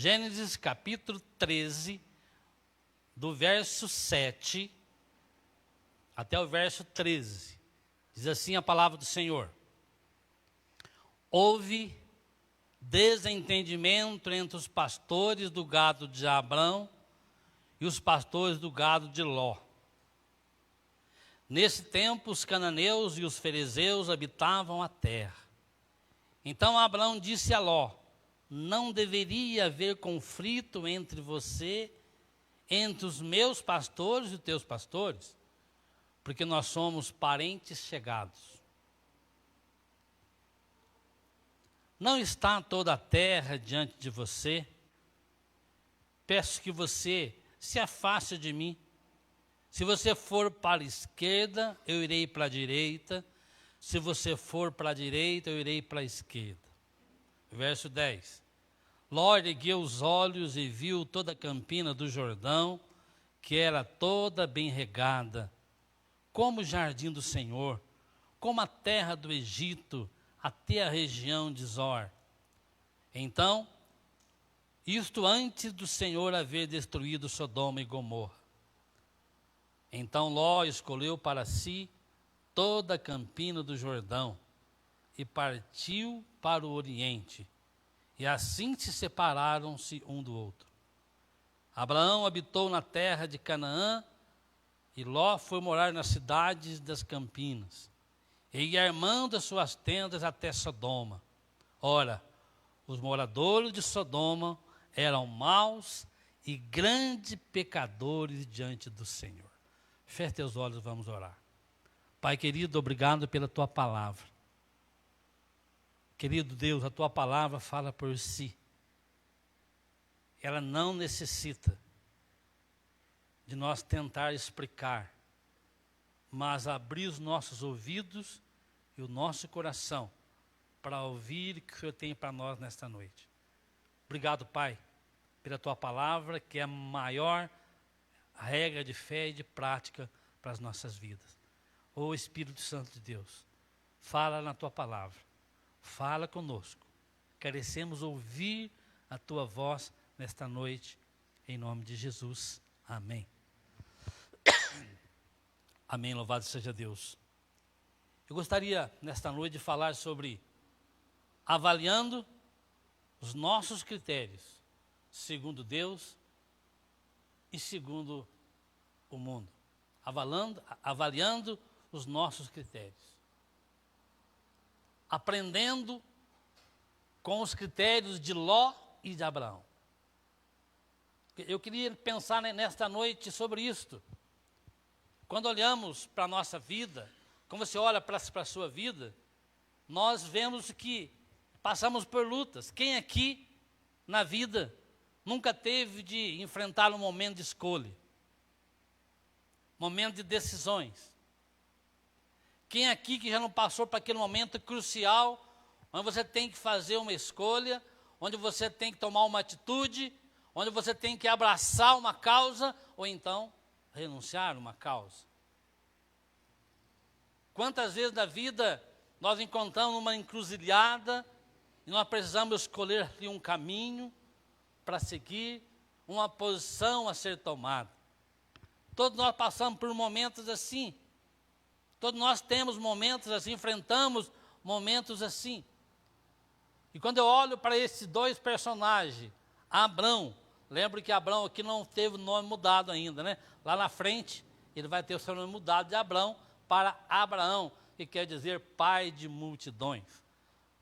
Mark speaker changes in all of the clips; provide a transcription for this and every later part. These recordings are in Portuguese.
Speaker 1: Gênesis capítulo 13, do verso 7 até o verso 13. Diz assim a palavra do Senhor: Houve desentendimento entre os pastores do gado de Abrão e os pastores do gado de Ló. Nesse tempo, os cananeus e os ferezeus habitavam a terra. Então Abrão disse a Ló: não deveria haver conflito entre você, entre os meus pastores e os teus pastores, porque nós somos parentes chegados. Não está toda a terra diante de você? Peço que você se afaste de mim. Se você for para a esquerda, eu irei para a direita. Se você for para a direita, eu irei para a esquerda. Verso 10. Ló ergueu os olhos e viu toda a campina do Jordão, que era toda bem regada, como o jardim do Senhor, como a terra do Egito, até a região de Zor. Então, isto antes do Senhor haver destruído Sodoma e Gomorra. Então Ló escolheu para si toda a campina do Jordão e partiu para o oriente. E assim se separaram-se um do outro. Abraão habitou na terra de Canaã e Ló foi morar nas cidades das campinas, e ia armando as suas tendas até Sodoma. Ora, os moradores de Sodoma eram maus e grandes pecadores diante do Senhor. Feche teus olhos, vamos orar. Pai querido, obrigado pela tua palavra. Querido Deus, a tua palavra fala por si. Ela não necessita de nós tentar explicar, mas abrir os nossos ouvidos e o nosso coração para ouvir o que o Senhor tem para nós nesta noite. Obrigado, Pai, pela tua palavra, que é a maior regra de fé e de prática para as nossas vidas. Ô Espírito Santo de Deus, fala na tua palavra, fala conosco. Carecemos ouvir a tua voz nesta noite, em nome de Jesus. Amém. Amém, louvado seja Deus. Eu gostaria, nesta noite, de falar sobre avaliando os nossos critérios, segundo Deus e segundo o mundo. Avaliando os nossos critérios. Aprendendo com os critérios de Ló e de Abraão. Eu queria pensar nesta noite sobre isto. Quando olhamos para a nossa vida, quando você olha para a sua vida, nós vemos que passamos por lutas. Quem aqui na vida nunca teve de enfrentar um momento de escolha? Momento de decisões. Quem aqui que já não passou por aquele momento crucial, onde você tem que fazer uma escolha, onde você tem que tomar uma atitude, onde você tem que abraçar uma causa, ou então renunciar a uma causa? Quantas vezes na vida nós encontramos uma encruzilhada e nós precisamos escolher um caminho para seguir, uma posição a ser tomada. Todos nós passamos por momentos assim. Todos nós temos momentos assim, enfrentamos momentos assim. E quando eu olho para esses dois personagens, Abrão, lembro que Abrão aqui não teve o nome mudado ainda, né? Lá na frente, ele vai ter o seu nome mudado de Abrão para Abraão, que quer dizer pai de multidões.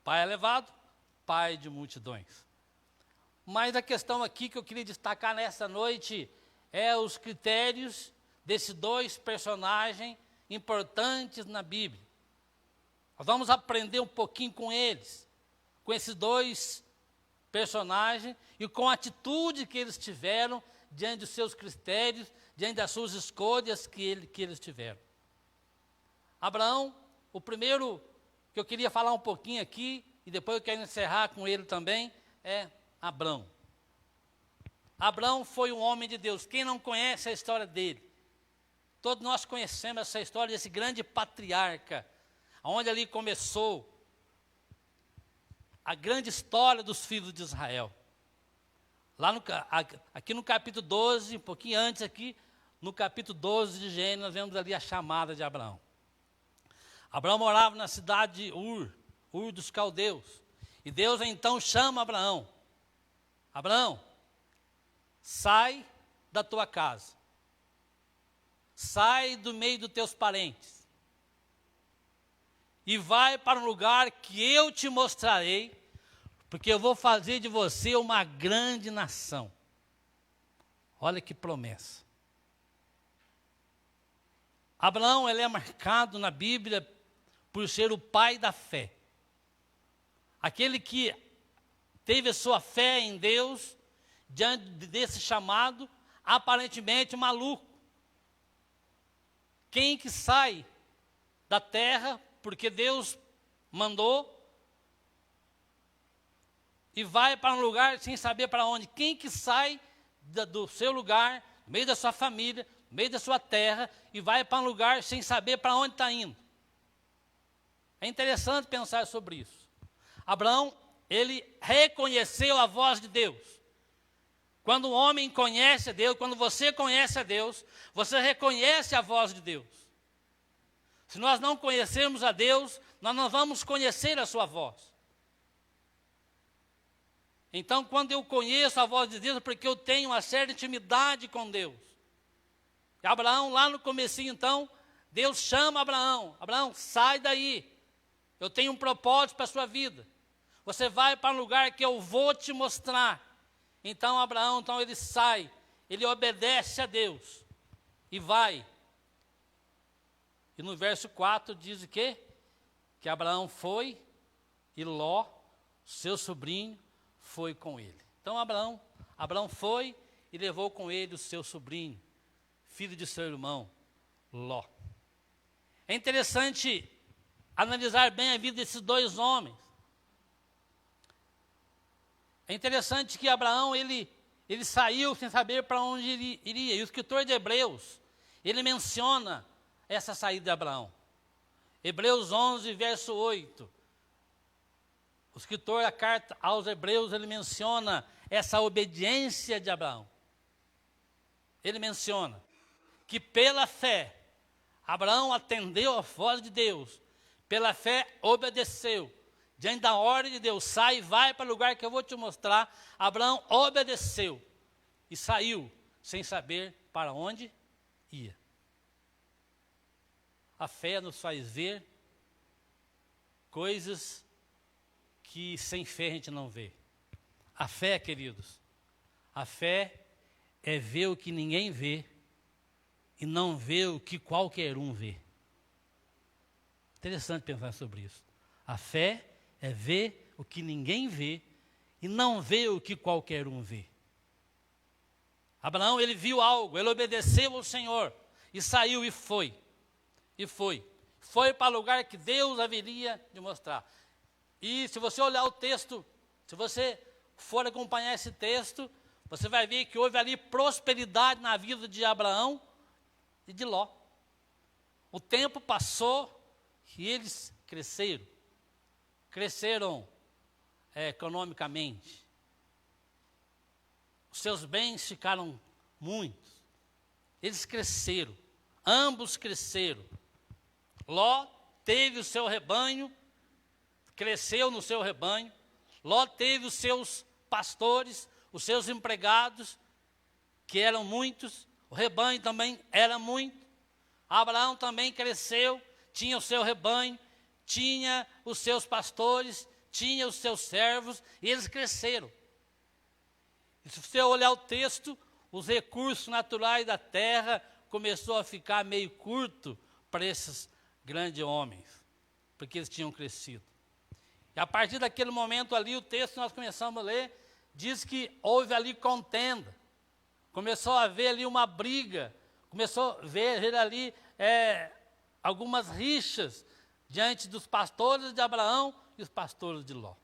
Speaker 1: Pai elevado, pai de multidões. Mas a questão aqui que eu queria destacar nessa noite é os critérios desses dois personagens importantes na Bíblia. Nós vamos aprender um pouquinho com eles, com esses dois personagens e com a atitude que eles tiveram diante dos seus critérios, diante das suas escolhas que eles tiveram. Abraão, o primeiro que eu queria falar um pouquinho aqui, e depois eu quero encerrar com ele também, é Abrão. Abrão foi um homem de Deus. Quem não conhece a história dele? Todos nós conhecemos essa história desse grande patriarca, onde ali começou a grande história dos filhos de Israel. Aqui no capítulo 12, um pouquinho antes aqui, no capítulo 12 de Gênesis, nós vemos ali a chamada de Abraão. Abraão morava na cidade de Ur dos Caldeus. E Deus então chama Abraão. Abraão, sai da tua casa. Sai do meio dos teus parentes. E vai para um lugar que eu te mostrarei, porque eu vou fazer de você uma grande nação. Olha que promessa. Abraão, ele é marcado na Bíblia por ser o pai da fé. Aquele que teve a sua fé em Deus, diante desse chamado, aparentemente maluco. Quem que sai da terra, porque Deus mandou, e vai para um lugar sem saber para onde? Quem que sai do seu lugar, no meio da sua família, no meio da sua terra, e vai para um lugar sem saber para onde está indo? É interessante pensar sobre isso. Abraão, ele reconheceu a voz de Deus. Quando o homem conhece a Deus, quando você conhece a Deus, você reconhece a voz de Deus. Se nós não conhecermos a Deus, nós não vamos conhecer a sua voz. Então, quando eu conheço a voz de Deus, é porque eu tenho uma certa intimidade com Deus. E Abraão, lá no comecinho, então, Deus chama Abraão. Abraão, sai daí. Eu tenho um propósito para a sua vida. Você vai para um lugar que eu vou te mostrar. Então, Abraão, ele sai. Ele obedece a Deus. E vai. E no verso 4 diz o quê? Que Abraão foi e Ló, seu sobrinho, foi com ele. Então Abraão foi e levou com ele o seu sobrinho, filho de seu irmão, Ló. É interessante analisar bem a vida desses dois homens. É interessante que Abraão, ele saiu sem saber para onde ele iria. E o escritor de Hebreus, ele menciona essa saída de Abraão. Hebreus 11, verso 8. O escritor da carta aos Hebreus, ele menciona essa obediência de Abraão. Ele menciona que pela fé, Abraão atendeu a voz de Deus. Pela fé, obedeceu. Diante da ordem de Deus, sai e vai para o lugar que eu vou te mostrar. Abraão obedeceu e saiu sem saber para onde ia. A fé nos faz ver coisas que sem fé a gente não vê. A fé, queridos, a fé é ver o que ninguém vê e não ver o que qualquer um vê. Interessante pensar sobre isso. A fé é ver o que ninguém vê e não ver o que qualquer um vê. Abraão, ele viu algo, ele obedeceu ao Senhor e saiu e foi. E foi. Foi para o lugar que Deus haveria de mostrar. E se você olhar o texto, se você for acompanhar esse texto, você vai ver que houve ali prosperidade na vida de Abraão e de Ló. O tempo passou e eles cresceram. Cresceram economicamente. Os seus bens ficaram muitos. Eles cresceram. Ambos cresceram. Ló teve o seu rebanho, cresceu no seu rebanho. Ló teve os seus pastores, os seus empregados, que eram muitos. O rebanho também era muito. Abraão também cresceu, tinha o seu rebanho, tinha os seus pastores, tinha os seus servos, e eles cresceram. E se você olhar o texto, os recursos naturais da terra começou a ficar meio curto para esses grandes homens, porque eles tinham crescido. E a partir daquele momento ali, o texto que nós começamos a ler, diz que houve ali contenda. Começou a haver ali uma briga, começou a ver ali algumas rixas diante dos pastores de Abraão e os pastores de Ló.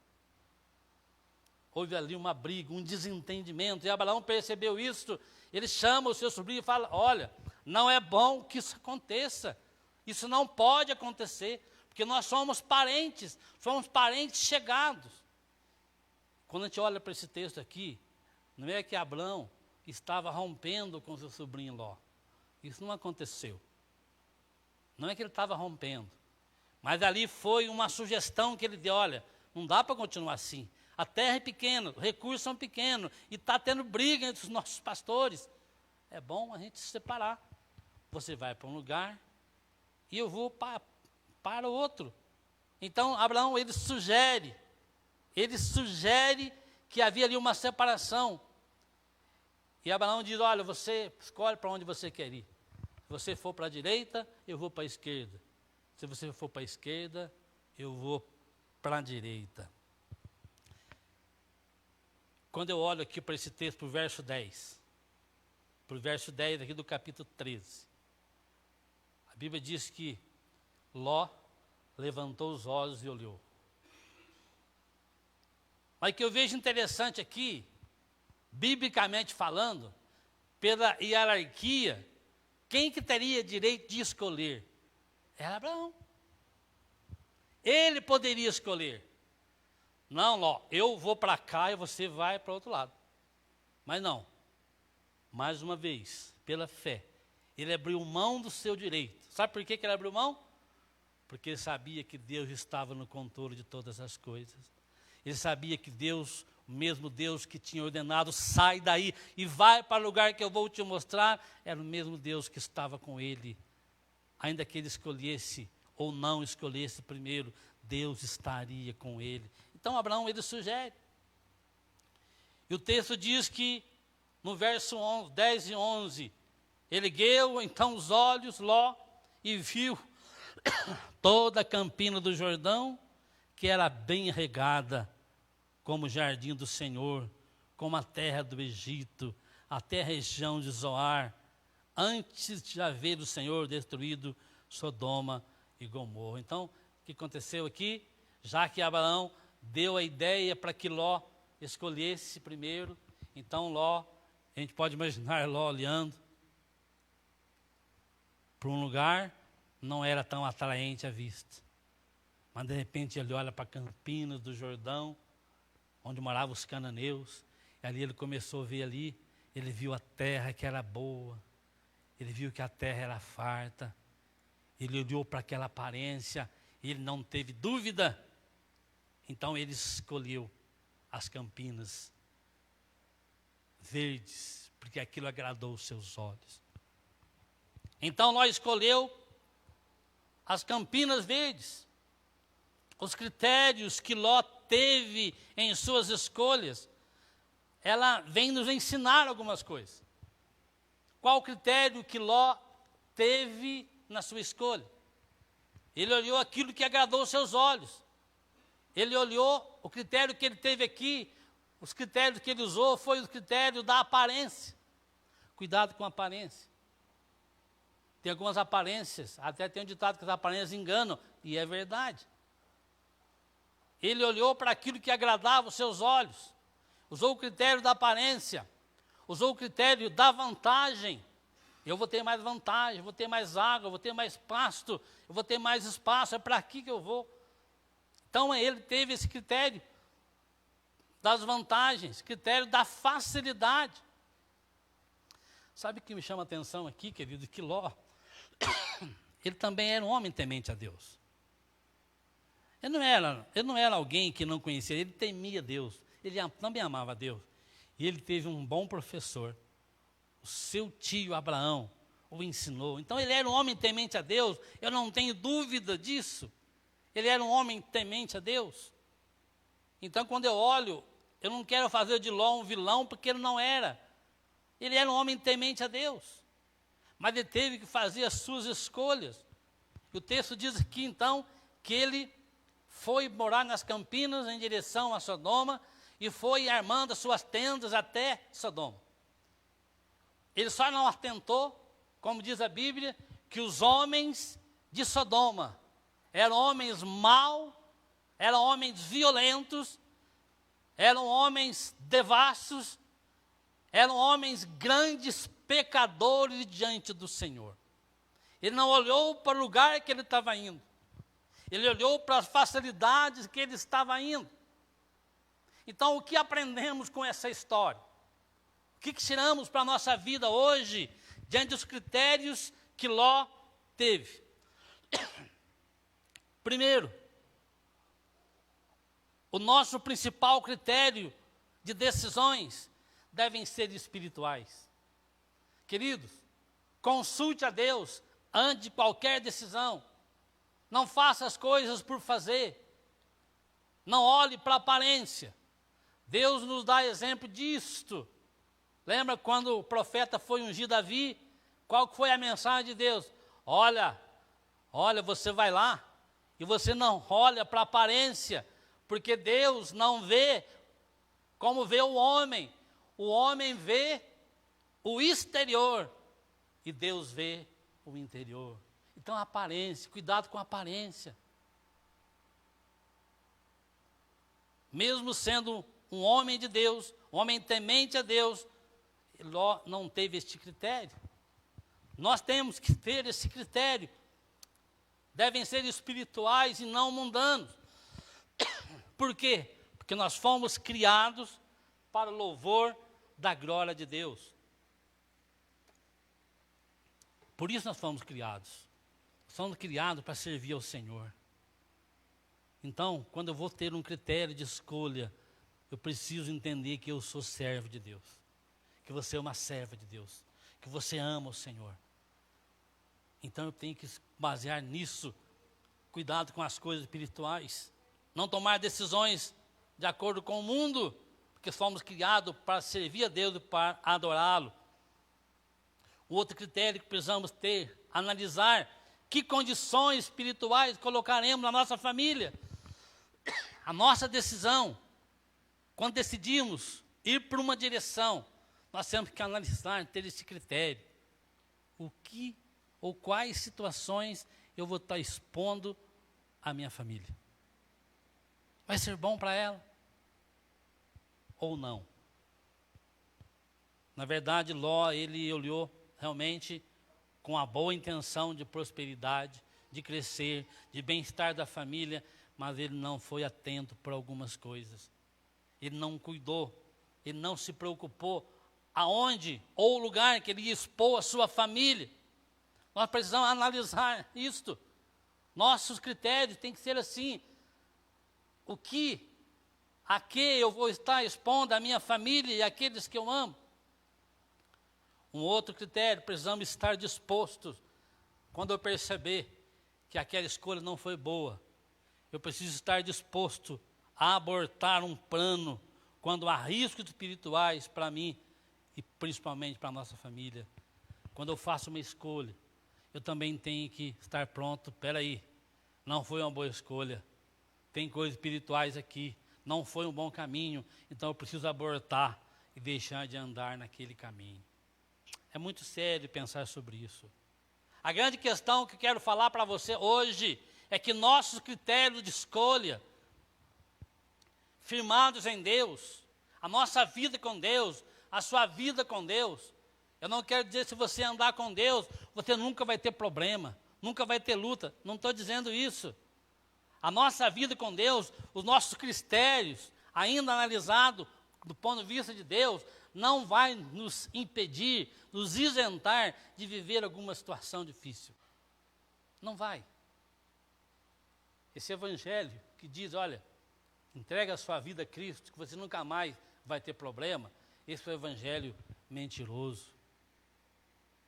Speaker 1: Houve ali uma briga, um desentendimento, e Abraão percebeu isso. Ele chama o seu sobrinho e fala: olha, não é bom que isso aconteça, isso não pode acontecer, porque nós somos parentes chegados. Quando a gente olha para esse texto aqui, Não é que Abraão estava rompendo com seu sobrinho Ló. Isso não aconteceu. Não é que ele estava rompendo. Mas ali foi uma sugestão que ele deu, olha, não dá para continuar assim. A terra é pequena, os recursos são pequenos, e está tendo briga entre os nossos pastores. É bom a gente se separar. Você vai para um lugar e eu vou para o outro. Então, Abraão, ele sugere que havia ali uma separação. E Abraão diz, olha, você escolhe para onde você quer ir. Se você for para a direita, eu vou para a esquerda. Se você for para a esquerda, eu vou para a direita. Quando eu olho aqui para esse texto, para o verso 10, aqui do capítulo 13, a Bíblia diz que Ló levantou os olhos e olhou. Mas o que eu vejo interessante aqui, biblicamente falando, pela hierarquia, quem que teria direito de escolher? Era Abraão. Ele poderia escolher. Não, Ló, eu vou para cá e você vai para o outro lado. Mas não. Mais uma vez, pela fé, ele abriu mão do seu direito. Sabe por que ele abriu mão? Porque ele sabia que Deus estava no controle de todas as coisas. Ele sabia que Deus, o mesmo Deus que tinha ordenado, sai daí e vai para o lugar que eu vou te mostrar, era o mesmo Deus que estava com ele. Ainda que ele escolhesse ou não escolhesse primeiro, Deus estaria com ele. Então Abraão, ele sugere. E o texto diz que, no verso 10 e 11, ergueu então os olhos, Ló, e viu toda a campina do Jordão, que era bem regada, como o jardim do Senhor, como a terra do Egito, até a região de Zoar, antes de haver o Senhor destruído Sodoma e Gomorra. Então, o que aconteceu aqui? Já que Abraão deu a ideia para que Ló escolhesse primeiro, então Ló, a gente pode imaginar Ló olhando para um lugar, não era tão atraente à vista. Mas de repente ele olha para Campinas do Jordão, onde moravam os cananeus, e ali ele começou a ver ali, ele viu a terra que era boa, ele viu que a terra era farta, ele olhou para aquela aparência, e ele não teve dúvida, então ele escolheu as campinas verdes, porque aquilo agradou os seus olhos. Então Ló escolheu as campinas verdes. Os critérios que Ló teve em suas escolhas, ela vem nos ensinar algumas coisas. Qual o critério que Ló teve na sua escolha? Ele olhou aquilo que agradou os seus olhos. Ele olhou o critério que ele teve aqui, os critérios que ele usou foi o critério da aparência. Cuidado com a aparência. Tem algumas aparências, até tem um ditado que as aparências enganam, e é verdade. Ele olhou para aquilo que agradava os seus olhos, usou o critério da aparência, usou o critério da vantagem. Eu vou ter mais vantagem, vou ter mais água, vou ter mais pasto, eu vou ter mais espaço, é para aqui que eu vou. Então ele teve esse critério das vantagens, critério da facilidade. Sabe o que me chama a atenção aqui, querido? Que Ló, ele também era um homem temente a Deus. Ele não era alguém que não conhecia, ele temia Deus, ele também amava Deus. E ele teve um bom professor, o seu tio Abraão o ensinou. Então ele era um homem temente a Deus, eu não tenho dúvida disso. Ele era um homem temente a Deus. Então quando eu olho, eu não quero fazer de Ló um vilão, porque ele não era. Ele era um homem temente a Deus. Mas ele teve que fazer as suas escolhas. E o texto diz aqui então, que ele foi morar nas campinas em direção a Sodoma, e foi armando as suas tendas até Sodoma. Ele só não atentou, como diz a Bíblia, que os homens de Sodoma eram homens maus, eram homens violentos, eram homens devassos, eram homens grandes pecadores diante do Senhor. Ele não olhou para o lugar que ele estava indo. Ele olhou para as facilidades que ele estava indo. Então, o que aprendemos com essa história? O que tiramos para a nossa vida hoje, diante dos critérios que Ló teve? Primeiro, o nosso principal critério de decisões devem ser espirituais. Queridos, consulte a Deus antes de qualquer decisão. Não faça as coisas por fazer. Não olhe para a aparência. Deus nos dá exemplo disto. Lembra quando o profeta foi ungir Davi? Qual foi a mensagem de Deus? Olha, você vai lá e você não olha para a aparência, porque Deus não vê como vê o homem. O homem vê o exterior e Deus vê o interior. Então, a aparência, cuidado com a aparência. Mesmo sendo um homem de Deus, um homem temente a Deus, Ló não teve este critério. Nós temos que ter esse critério. Devem ser espirituais e não mundanos. Por quê? Porque nós fomos criados para o louvor da glória de Deus. Por isso nós fomos criados. Somos criados para servir ao Senhor. Então, quando eu vou ter um critério de escolha, eu preciso entender que eu sou servo de Deus. Que você é uma serva de Deus. Que você ama o Senhor. Então eu tenho que basear nisso. Cuidado com as coisas espirituais. Não tomar decisões de acordo com o mundo, porque fomos criados para servir a Deus e para adorá-lo. O outro critério que precisamos ter, analisar que condições espirituais colocaremos na nossa família. A nossa decisão, quando decidimos ir para uma direção, nós temos que analisar, ter esse critério. O que ou quais situações eu vou estar expondo à minha família? Vai ser bom para ela? Ou não? Na verdade, Ló, ele olhou realmente com a boa intenção de prosperidade, de crescer, de bem-estar da família, mas ele não foi atento para algumas coisas. Ele não cuidou, ele não se preocupou aonde ou o lugar que ele ia expor a sua família. Nós precisamos analisar isto. Nossos critérios têm que ser assim. A que eu vou estar expondo a minha família e aqueles que eu amo? Um outro critério, precisamos estar dispostos. Quando eu perceber que aquela escolha não foi boa, eu preciso estar disposto a abortar um plano quando há riscos espirituais para mim e principalmente para a nossa família. Quando eu faço uma escolha, eu também tenho que estar pronto. Espera aí, não foi uma boa escolha. Tem coisas espirituais aqui, não foi um bom caminho, então eu preciso abortar e deixar de andar naquele caminho. É muito sério pensar sobre isso. A grande questão que eu quero falar para você hoje é que nossos critérios de escolha, firmados em Deus, a nossa vida com Deus, a sua vida com Deus, eu não quero dizer se você andar com Deus, você nunca vai ter problema, nunca vai ter luta, não estou dizendo isso. A nossa vida com Deus, os nossos critérios, ainda analisados do ponto de vista de Deus, não vai nos impedir, nos isentar de viver alguma situação difícil. Não vai. Esse evangelho que diz, olha, entrega a sua vida a Cristo, que você nunca mais vai ter problema, esse é o evangelho mentiroso.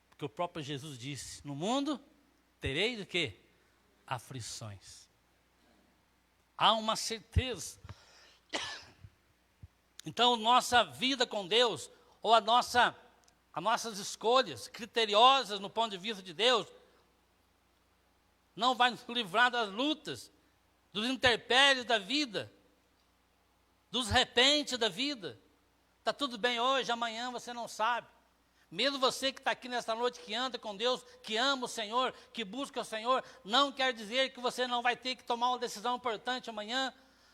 Speaker 1: Porque o próprio Jesus disse, no mundo tereis o quê? Aflições. Há uma certeza. Então, nossa vida com Deus, ou as nossas escolhas criteriosas no ponto de vista de Deus, não vai nos livrar das lutas, dos intempéries da vida, dos repentes da vida. Está tudo bem hoje, amanhã você não sabe. Mesmo você que está aqui nesta noite, que anda com Deus, que ama o Senhor, que busca o Senhor, não quer dizer que você não vai ter que tomar uma decisão importante amanhã.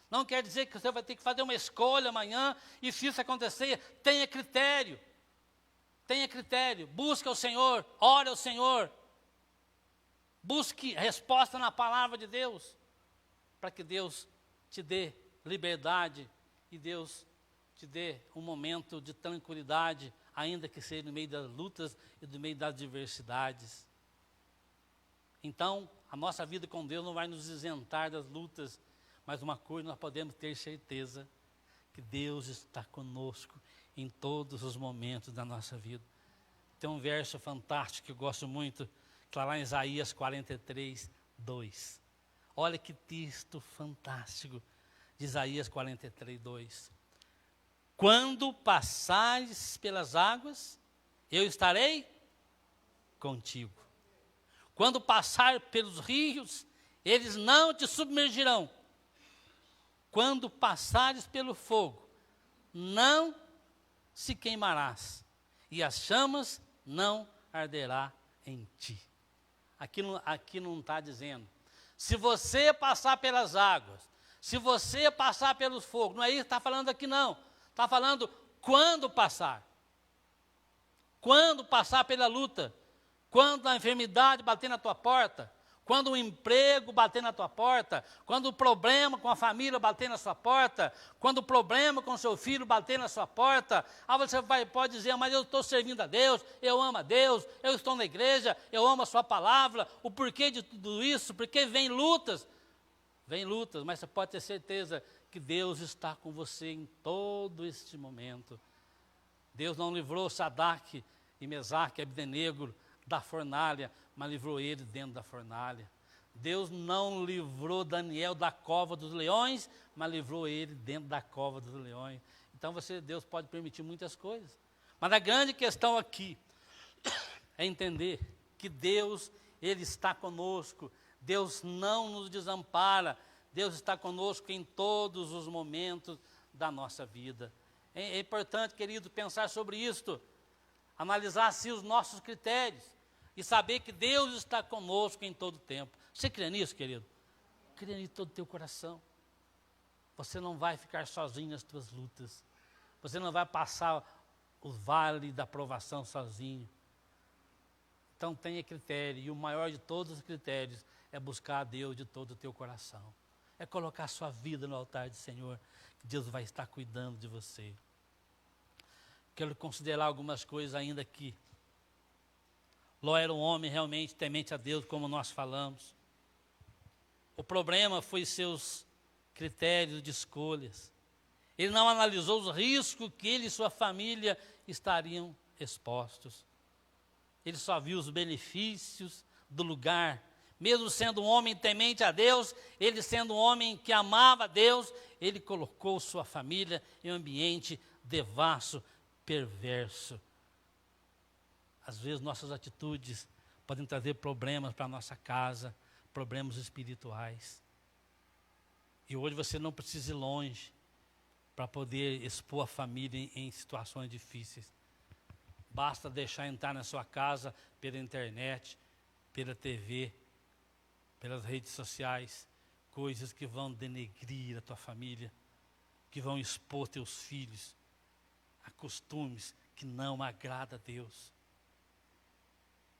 Speaker 1: Não quer dizer que você vai ter que fazer uma escolha amanhã, e se isso acontecer, tenha critério. Tenha critério, busque o Senhor, ore ao Senhor. Busque resposta na palavra de Deus, para que Deus te dê liberdade e Deus te dê um momento de tranquilidade ainda que seja no meio das lutas e no meio das adversidades. Então, a nossa vida com Deus não vai nos isentar das lutas, mas uma coisa nós podemos ter certeza, que Deus está conosco em todos os momentos da nossa vida. Tem um verso fantástico que eu gosto muito, que está lá em Isaías 43, 2. Olha que texto fantástico de Isaías 43, 2. Quando passares pelas águas, eu estarei contigo. Quando passar pelos rios, eles não te submergirão. Quando passares pelo fogo, não se queimarás, e as chamas não arderá em ti. Aqui não está dizendo, se você passar pelas águas, se você passar pelos fogos, não é isso que está falando aqui não. Está falando quando passar. Quando passar pela luta, quando a enfermidade bater na tua porta, quando o emprego bater na tua porta, quando o problema com a família bater na sua porta, quando o problema com o seu filho bater na sua porta, você pode dizer, mas eu estou servindo a Deus, eu amo a Deus, eu estou na igreja, eu amo a sua palavra, o porquê de tudo isso, porque vem lutas, mas você pode ter certeza que Deus está com você em todo este momento. Deus não livrou Sadraque e Mesaque e Abdenego da fornalha, mas livrou ele dentro da fornalha. Deus não livrou Daniel da cova dos leões, mas livrou ele dentro da cova dos leões. Então Deus pode permitir muitas coisas. Mas a grande questão aqui é entender que Deus, Ele está conosco. Deus não nos desampara. Deus está conosco em todos os momentos da nossa vida. É importante, querido, pensar sobre isto. Analisar assim os nossos critérios. E saber que Deus está conosco em todo o tempo. Você crê nisso, querido? Crê nisso de todo o teu coração. Você não vai ficar sozinho nas tuas lutas. Você não vai passar o vale da provação sozinho. Então tenha critério. E o maior de todos os critérios é buscar a Deus de todo o teu coração. É colocar a sua vida no altar do Senhor. Que Deus vai estar cuidando de você. Quero considerar algumas coisas ainda aqui. Ló era um homem realmente temente a Deus, como nós falamos. O problema foi seus critérios de escolhas. Ele não analisou os riscos que ele e sua família estariam expostos. Ele só viu os benefícios do lugar. Mesmo sendo um homem temente a Deus, ele sendo um homem que amava a Deus, ele colocou sua família em um ambiente devasso, perverso. Às vezes nossas atitudes podem trazer problemas para a nossa casa, problemas espirituais. E hoje você não precisa ir longe para poder expor a família em situações difíceis. Basta deixar entrar na sua casa pela internet, pela TV, pelas redes sociais, coisas que vão denegrir a tua família, que vão expor teus filhos a costumes que não agradam a Deus.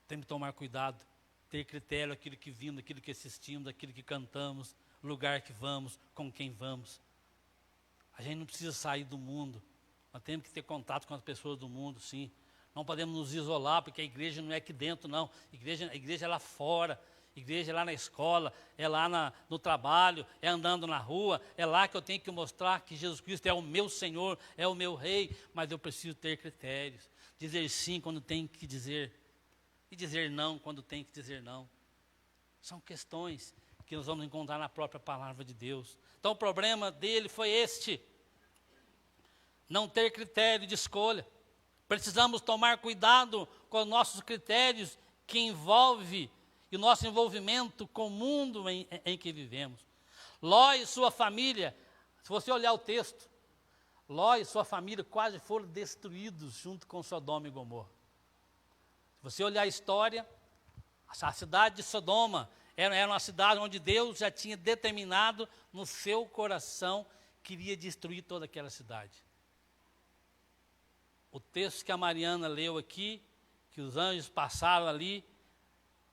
Speaker 1: Temos que tomar cuidado, ter critério aquilo que vimos, aquilo que assistimos, aquilo que cantamos, lugar que vamos, com quem vamos. A gente não precisa sair do mundo, nós temos que ter contato com as pessoas do mundo, sim. Não podemos nos isolar, porque a igreja não é aqui dentro, não. A igreja é lá fora, a igreja é lá na escola, é lá no trabalho, é andando na rua, é lá que eu tenho que mostrar que Jesus Cristo é o meu Senhor, é o meu Rei, mas eu preciso ter critérios, dizer sim quando tem que dizer, e dizer não quando tem que dizer não. São questões que nós vamos encontrar na própria palavra de Deus. Então o problema dele foi este, não ter critério de escolha. Precisamos tomar cuidado com os nossos critérios que envolve e o nosso envolvimento com o mundo em que vivemos. Ló e sua família, se você olhar o texto, Ló e sua família quase foram destruídos junto com Sodoma e Gomorra. Se você olhar a história, a cidade de Sodoma era uma cidade onde Deus já tinha determinado no seu coração que iria destruir toda aquela cidade. O texto que a Mariana leu aqui, que os anjos passaram ali,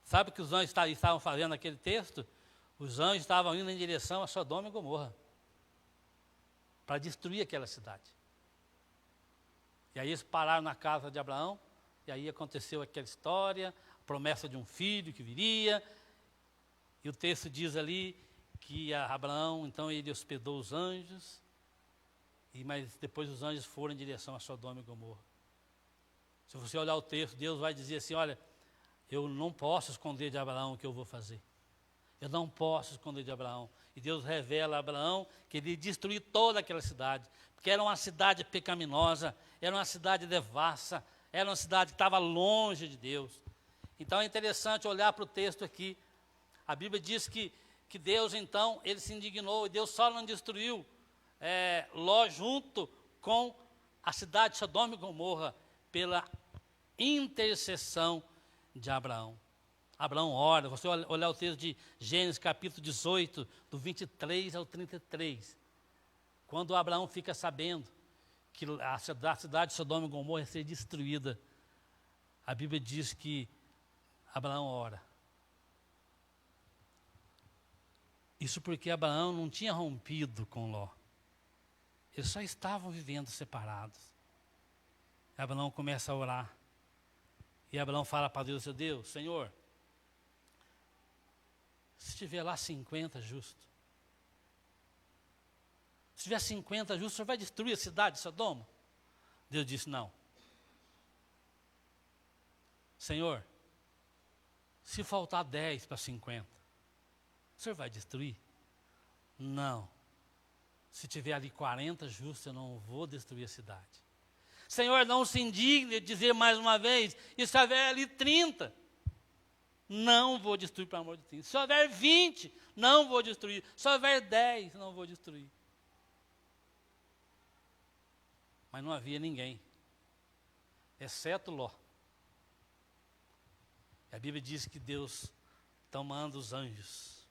Speaker 1: sabe o que os anjos estavam fazendo naquele texto? Os anjos estavam indo em direção a Sodoma e Gomorra, para destruir aquela cidade. E aí eles pararam na casa de Abraão, e aí aconteceu aquela história, a promessa de um filho que viria, e o texto diz ali que Abraão, então, ele hospedou os anjos, mas depois os anjos foram em direção a Sodoma e Gomorra. Se você olhar o texto, Deus vai dizer assim, olha, eu não posso esconder de Abraão o que eu vou fazer. Eu não posso esconder de Abraão. E Deus revela a Abraão que ele ia destruir toda aquela cidade, porque era uma cidade pecaminosa, era uma cidade devassa, era uma cidade que estava longe de Deus. Então é interessante olhar para o texto aqui. A Bíblia diz que Deus, então, ele se indignou, e Deus só não destruiu Ló junto com a cidade de Sodoma e Gomorra, pela intercessão de Abraão. Abraão ora, você olhar o texto de Gênesis capítulo 18, do 23 ao 33, quando Abraão fica sabendo que a cidade de Sodoma e Gomorra ia ser destruída, a Bíblia diz que Abraão ora. Isso porque Abraão não tinha rompido com Ló. Eles só estavam vivendo separados. Abraão começa a orar. E Abraão fala para Deus, seu Deus, Senhor, se tiver lá 50 justos, se tiver 50 justos, o Senhor vai destruir a cidade de Sodoma? Deus disse, não. Senhor, se faltar 10 para 50, o Senhor vai destruir? Não. Se tiver ali 40 justos, eu não vou destruir a cidade. Senhor, não se indigne de dizer mais uma vez, e se houver ali 30, não vou destruir pelo amor de Deus. Se houver 20, não vou destruir. Se houver 10, não vou destruir. Mas não havia ninguém, exceto Ló. A Bíblia diz que Deus então manda os anjos.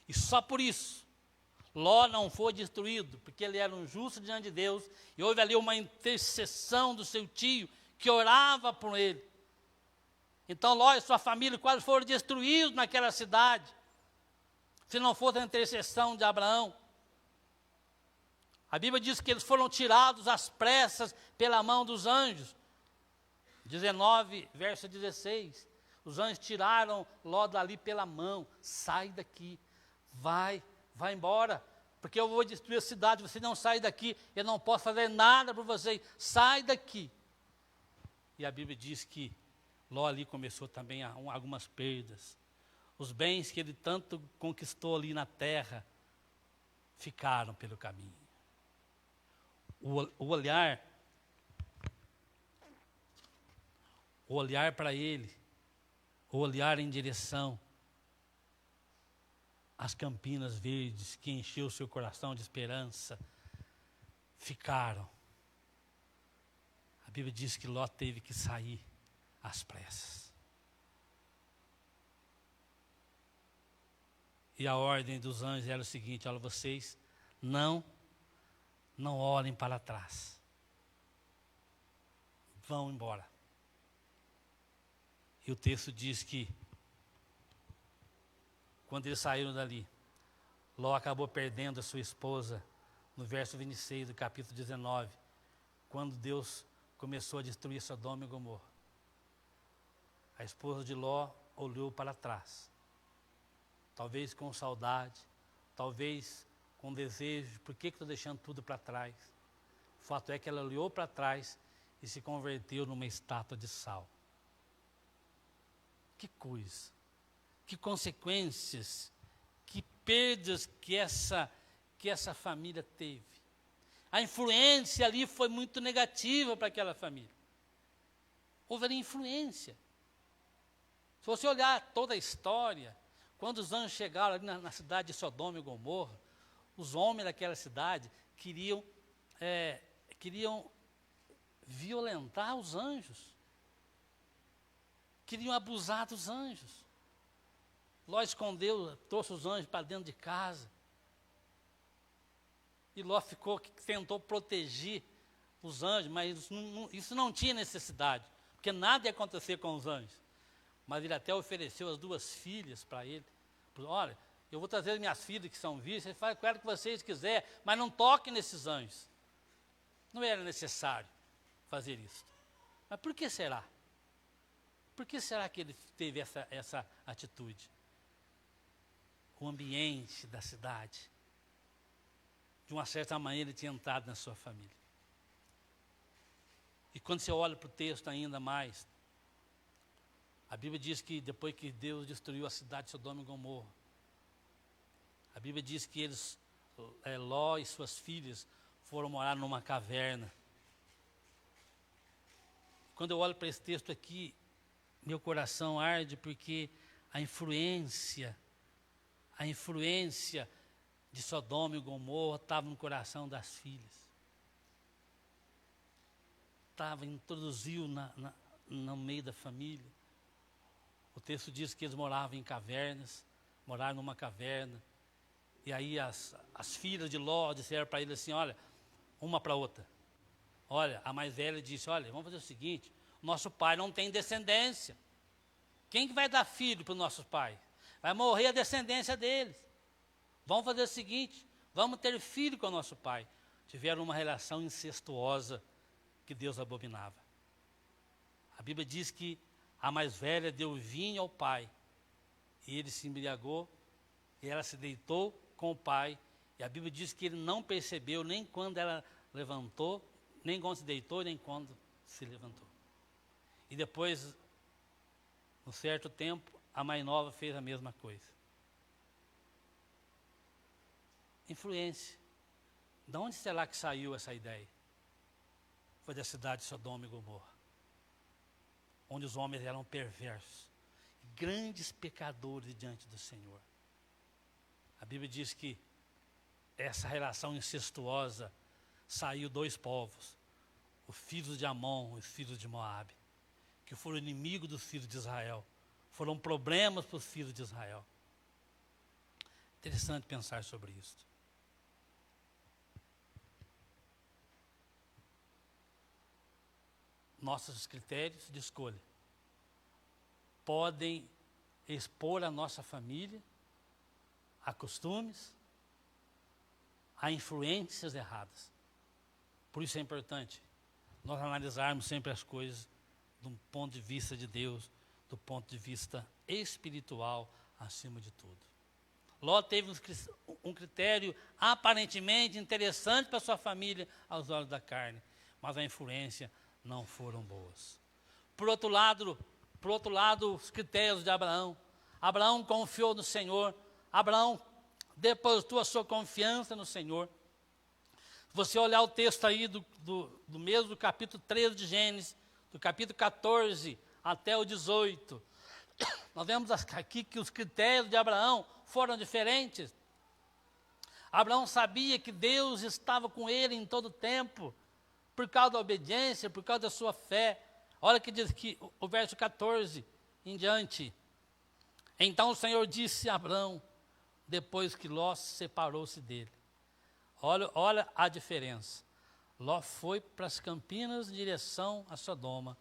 Speaker 1: E só por isso, Ló não foi destruído, porque ele era um justo diante de Deus, e houve ali uma intercessão do seu tio, que orava por ele. Então Ló e sua família quase foram destruídos naquela cidade, se não fosse a intercessão de Abraão. A Bíblia diz que eles foram tirados às pressas pela mão dos anjos. 19, verso 16. Os anjos tiraram Ló dali pela mão. Sai daqui, vai embora, porque eu vou destruir a cidade, você não sai daqui, eu não posso fazer nada por você, sai daqui. E a Bíblia diz que Ló ali começou também algumas perdas. Os bens que ele tanto conquistou ali na terra, ficaram pelo caminho. O olhar para ele, o olhar em direção às campinas verdes que encheu seu coração de esperança, ficaram. A Bíblia diz que Ló teve que sair às pressas. E a ordem dos anjos era o seguinte, olha, vocês não olhem para trás. Vão embora. E o texto diz que quando eles saíram dali, Ló acabou perdendo a sua esposa, no verso 26 do capítulo 19, quando Deus começou a destruir Sodoma e Gomorra. A esposa de Ló olhou para trás, talvez com saudade, talvez com desejo, por que estou deixando tudo para trás? O fato é que ela olhou para trás e se converteu numa estátua de sal. Que coisa, que consequências, que perdas que essa família teve. A influência ali foi muito negativa para aquela família. Houve ali influência. Se você olhar toda a história, quando os anjos chegaram ali na cidade de Sodoma e Gomorra, os homens daquela cidade queriam violentar os anjos, queriam abusar dos anjos. Ló escondeu, trouxe os anjos para dentro de casa. E Ló tentou proteger os anjos, mas isso não tinha necessidade, porque nada ia acontecer com os anjos. Mas ele até ofereceu as 2 filhas para ele. Olha, eu vou trazer minhas filhas que são virgens, vocês fazem o que vocês quiserem, mas não toquem nesses anjos. Não era necessário. fazer isso. Mas por que será? Por que será que ele teve essa atitude? O ambiente da cidade, de uma certa maneira, ele tinha entrado na sua família. E quando você olha para o texto ainda mais, a Bíblia diz que depois que Deus destruiu a cidade de Sodoma e Gomorra, a Bíblia diz que Ló e suas filhas foram morar numa caverna. Quando eu olho para esse texto aqui, meu coração arde porque a influência de Sodoma e Gomorra estava no coração das filhas. Introduziu no meio da família. O texto diz que eles moravam em cavernas, moraram numa caverna. E aí as filhas de Ló disseram para ele assim, olha, uma para a outra. Olha, a mais velha disse, olha, vamos fazer o seguinte, nosso pai não tem descendência. Quem que vai dar filho para o nosso pai? Vai morrer a descendência deles. Vamos fazer o seguinte, vamos ter filho com o nosso pai. Tiveram uma relação incestuosa que Deus abominava. A Bíblia diz que a mais velha deu vinho ao pai. E ele se embriagou, e ela se deitou com o pai. E a Bíblia diz que ele não percebeu nem quando ela levantou, nem quando se deitou, nem quando se levantou. E depois, num certo tempo, a mais nova fez a mesma coisa. Influência. De onde será que saiu essa ideia? Foi da cidade de Sodoma e Gomorra, onde os homens eram perversos, grandes pecadores diante do Senhor. A Bíblia diz que essa relação incestuosa saiu dois povos, os filhos de Amon e os filhos de Moabe, que foram inimigos dos filhos de Israel, foram problemas para os filhos de Israel. Interessante pensar sobre isso. Nossos critérios de escolha podem expor a nossa família a costumes, a influências erradas. Por isso é importante nós analisarmos sempre as coisas do ponto de vista de Deus, do ponto de vista espiritual, acima de tudo. Ló teve um critério aparentemente interessante para sua família aos olhos da carne, mas a influência não foram boas. Por outro lado, os critérios de Abraão. Abraão confiou no Senhor. Abraão depositou a sua confiança no Senhor. Se você olhar o texto aí do mesmo capítulo 13 de Gênesis, do capítulo 14 até o 18, nós vemos aqui que os critérios de Abraão foram diferentes. Abraão sabia que Deus estava com ele em todo o tempo, por causa da obediência, por causa da sua fé. Olha que diz aqui, o verso 14 em diante. Então o Senhor disse a Abraão, depois que Ló separou-se dele. Olha a diferença. Ló foi para as campinas em direção a Sodoma.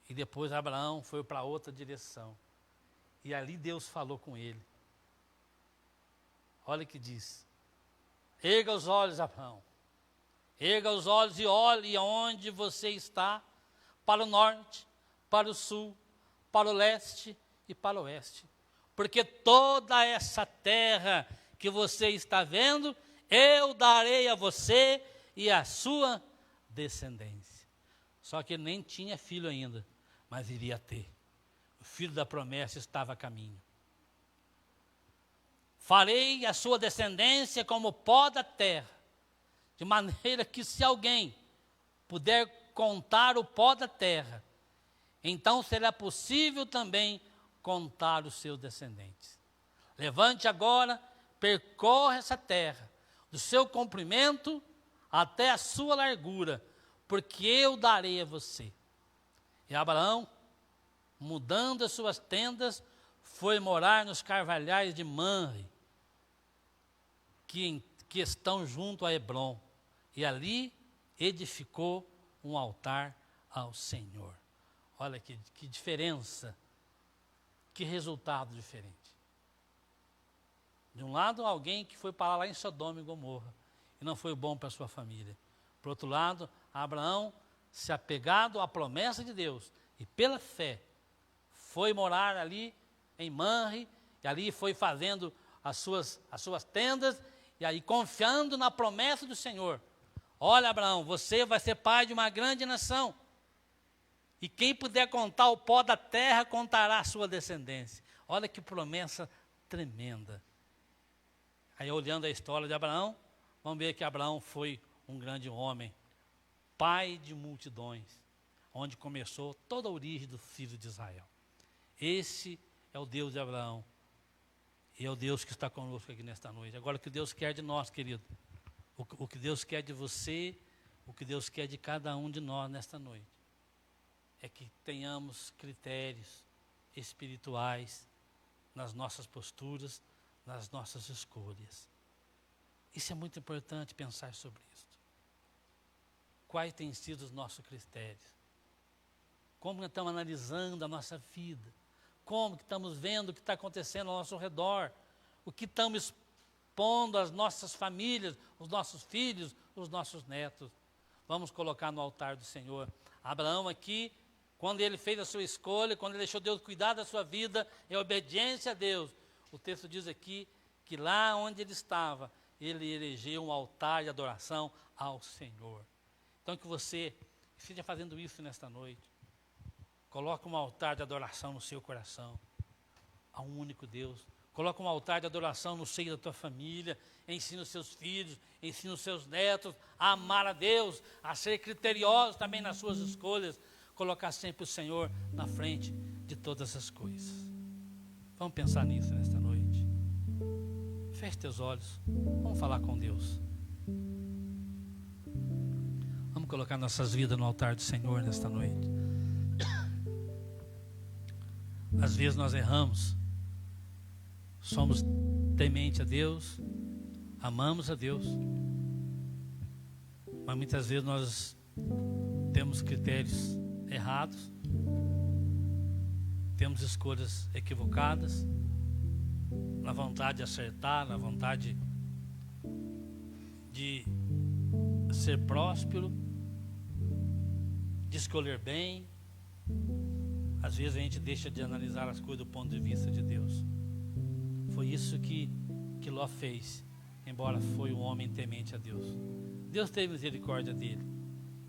Speaker 1: E depois Abraão foi para outra direção. E ali Deus falou com ele. Olha o que diz. Erga os olhos, Abraão. Erga os olhos e olhe aonde você está, para o norte, para o sul, para o leste e para o oeste. Porque toda essa terra que você está vendo, eu darei a você e a sua descendência. Só que ele nem tinha filho ainda, mas iria ter. O filho da promessa estava a caminho. Farei a sua descendência como o pó da terra, de maneira que se alguém puder contar o pó da terra, então será possível também contar os seus descendentes. Levante agora, percorra essa terra, do seu comprimento até a sua largura, porque eu darei a você. E Abraão, mudando as suas tendas, foi morar nos carvalhais de Manre, que estão junto a Hebrom, e ali edificou um altar ao Senhor. Olha que diferença, que resultado diferente. De um lado, alguém que foi parar lá em Sodoma e Gomorra, e não foi bom para a sua família. Por outro lado, Abraão se apegado à promessa de Deus e pela fé, foi morar ali em Manre, e ali foi fazendo as suas tendas, e aí confiando na promessa do Senhor. Olha, Abraão, você vai ser pai de uma grande nação, e quem puder contar o pó da terra, contará a sua descendência. Olha que promessa tremenda. Aí olhando a história de Abraão, vamos ver que Abraão foi um grande homem, pai de multidões, onde começou toda a origem do filho de Israel. Esse é o Deus de Abraão, e é o Deus que está conosco aqui nesta noite. Agora, o que Deus quer de nós, querido, o que Deus quer de você, o que Deus quer de cada um de nós nesta noite, é que tenhamos critérios espirituais nas nossas posturas, nas nossas escolhas. Isso é muito importante, pensar sobre isso. Quais têm sido os nossos critérios? Como estamos analisando a nossa vida? Como que estamos vendo o que está acontecendo ao nosso redor? O que estamos expondo às nossas famílias, os nossos filhos, os nossos netos? Vamos colocar no altar do Senhor. Abraão aqui, quando ele fez a sua escolha, quando ele deixou Deus cuidar da sua vida, em obediência a Deus, o texto diz aqui que lá onde ele estava, ele elegeu um altar de adoração ao Senhor. Então que você esteja fazendo isso nesta noite. Coloque um altar de adoração no seu coração, ao único Deus. Coloque um altar de adoração no seio da tua família. Ensina os seus filhos, ensina os seus netos a amar a Deus, a ser criteriosos também nas suas escolhas. Colocar sempre o Senhor na frente de todas as coisas. Vamos pensar nisso nesta noite. Feche teus olhos. Vamos falar com Deus. Vamos colocar nossas vidas no altar do Senhor nesta noite. Às vezes nós erramos. Somos temente a Deus, amamos a Deus, mas muitas vezes nós temos critérios errados, temos escolhas equivocadas, na vontade de acertar, na vontade de ser próspero, de escolher bem. Às vezes a gente deixa de analisar as coisas do ponto de vista de Deus. Foi isso que Ló fez, embora foi um homem temente a Deus. Deus teve misericórdia dele.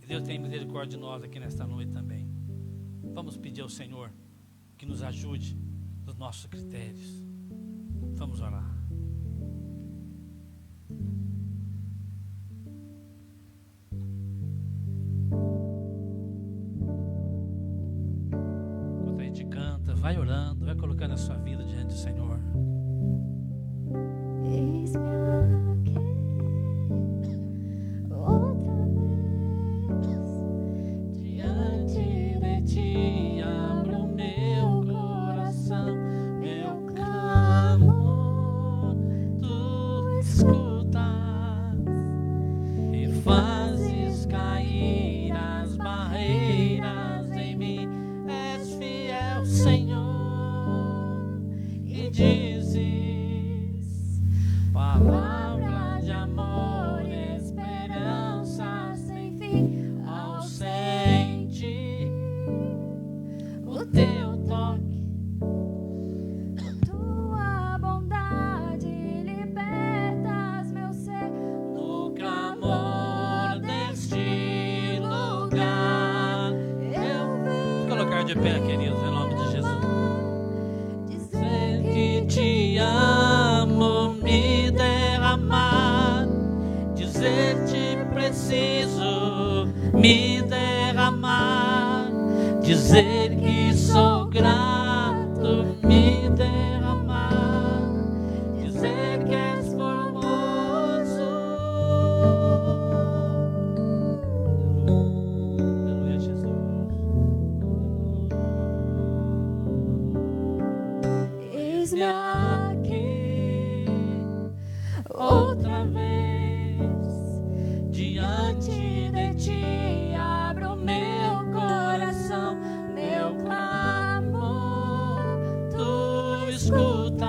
Speaker 1: E Deus tem misericórdia de nós aqui nesta noite também. Vamos pedir ao Senhor que nos ajude nos nossos critérios. Vamos orar. Enquanto a gente canta, vai orando, vai colocando a sua vida diante do Senhor. De pé, queridos, em nome de Jesus. Dizer que te amo, me derramar. Dizer que preciso me derramar. Dizer que sou grato, me derramar. Dizer que és formoso. Aleluia, Jesus. Eis-me aqui outra vez, diante de ti abro meu coração, meu clamor tu escutas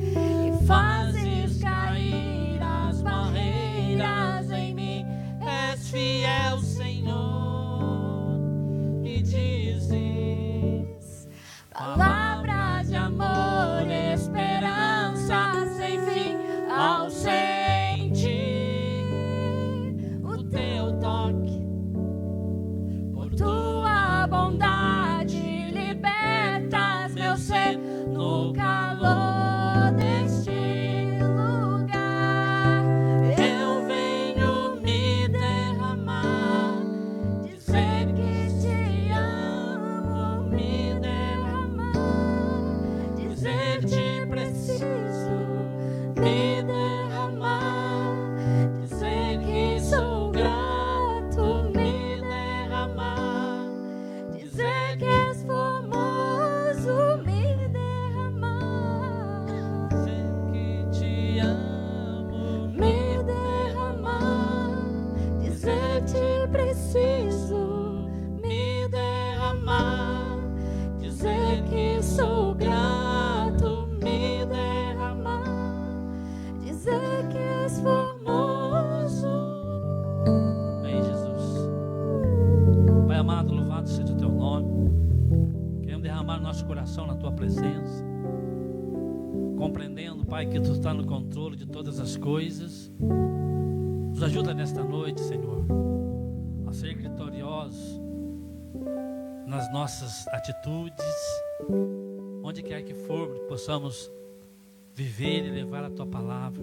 Speaker 1: e fazes cair as barreiras em mim, és fiel, Senhor.
Speaker 2: sei que és formoso.
Speaker 1: Amém, Jesus. Pai amado, louvado seja o teu nome. Queremos derramar nosso coração na tua presença, compreendendo, Pai, que tu está no controle de todas as coisas. Nos ajuda nesta noite, Senhor, a ser vitoriosos nas nossas atitudes, onde quer que for, possamos viver e levar a tua palavra.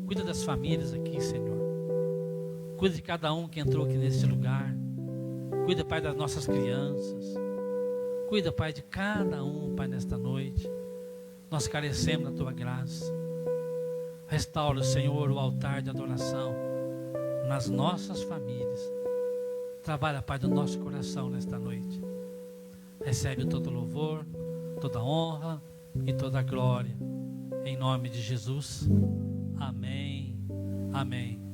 Speaker 1: Cuida das famílias aqui, Senhor. Cuida de cada um que entrou aqui neste lugar. Cuida, Pai, das nossas crianças. Cuida, Pai, de cada um, Pai, nesta noite. Nós carecemos da tua graça. Restaura, Senhor, o altar de adoração nas nossas famílias. Trabalha, Pai, do nosso coração nesta noite. Recebe todo louvor, toda honra e toda glória. Em nome de Jesus. Amém. Amém.